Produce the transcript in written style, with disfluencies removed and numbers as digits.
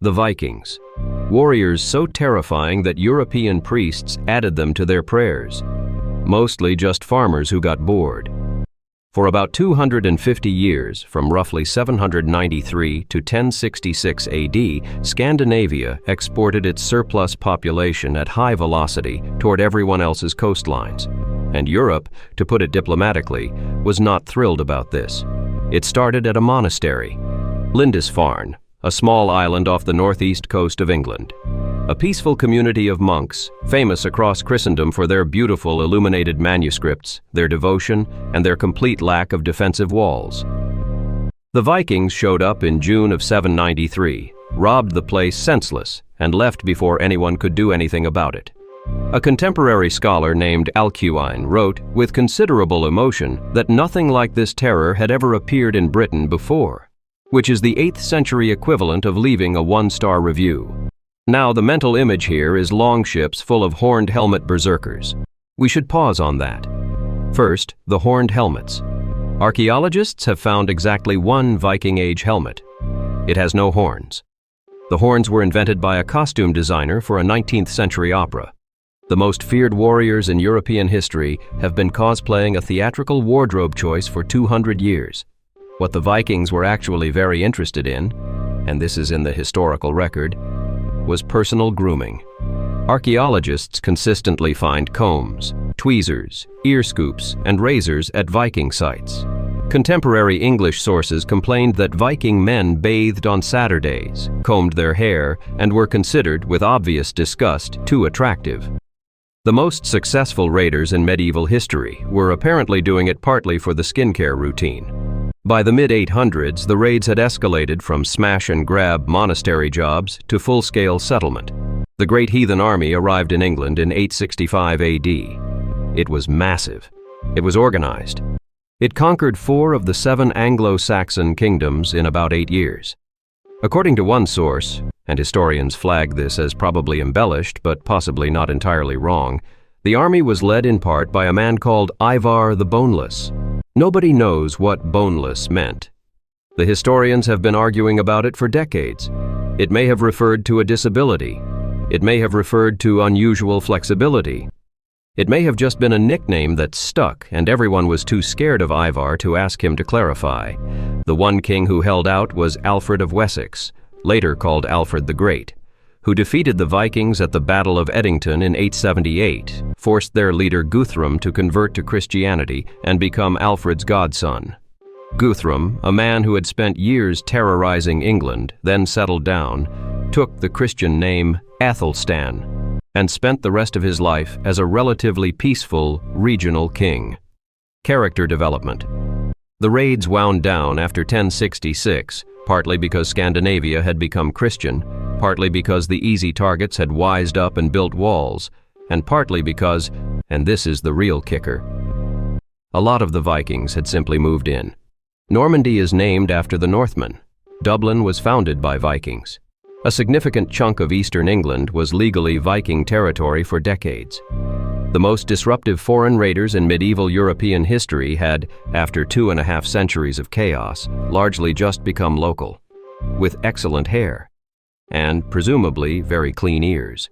The Vikings. Warriors so terrifying that European priests added them to their prayers. Mostly just farmers who got bored. For about 250 years, from roughly 793 to 1066 AD, Scandinavia exported its surplus population at high velocity toward everyone else's coastlines. And Europe, to put it diplomatically, was not thrilled about this. It started at a monastery, Lindisfarne, a small island off the northeast coast of England. A peaceful community of monks, famous across Christendom for their beautiful illuminated manuscripts, their devotion, and their complete lack of defensive walls. The Vikings showed up in June of 793, robbed the place senseless, and left before anyone could do anything about it. A contemporary scholar named Alcuin wrote, with considerable emotion, that nothing like this terror had ever appeared in Britain before, which is the 8th century equivalent of leaving a 1-star review. Now, the mental image here is longships full of horned helmet berserkers. We should pause on that. First, the horned helmets. Archaeologists have found exactly one Viking Age helmet. It has no horns. The horns were invented by a costume designer for a 19th century opera. The most feared warriors in European history have been cosplaying a theatrical wardrobe choice for 200 years. What the Vikings were actually very interested in, and this is in the historical record, was personal grooming. Archaeologists consistently find combs, tweezers, ear scoops, and razors at Viking sites. Contemporary English sources complained that Viking men bathed on Saturdays, combed their hair, and were considered, with obvious disgust, too attractive. The most successful raiders in medieval history were apparently doing it partly for the skincare routine. By the mid-800s, the raids had escalated from smash-and-grab monastery jobs to full-scale settlement. The Great Heathen Army arrived in England in 865 AD. It was massive. It was organized. It conquered 4 of the 7 Anglo-Saxon kingdoms in about 8 years. According to one source, and historians flag this as probably embellished but possibly not entirely wrong, the army was led in part by a man called Ivar the Boneless. Nobody knows what boneless meant. The historians have been arguing about it for decades. It may have referred to a disability. It may have referred to unusual flexibility. It may have just been a nickname that stuck, and everyone was too scared of Ivar to ask him to clarify. The one king who held out was Alfred of Wessex, later called Alfred the Great, who defeated the Vikings at the Battle of Edington in 878, forced their leader Guthrum to convert to Christianity and become Alfred's godson. Guthrum, a man who had spent years terrorizing England, then settled down, took the Christian name Athelstan, and spent the rest of his life as a relatively peaceful regional king. Character development. The raids wound down after 1066, partly because Scandinavia had become Christian, partly because the easy targets had wised up and built walls, and partly because, and this is the real kicker, a lot of the Vikings had simply moved in. Normandy is named after the Northmen. Dublin was founded by Vikings. A significant chunk of eastern England was legally Viking territory for decades. The most disruptive foreign raiders in medieval European history had, after 2.5 centuries of chaos, largely just become local, with excellent hair, and presumably very clean ears.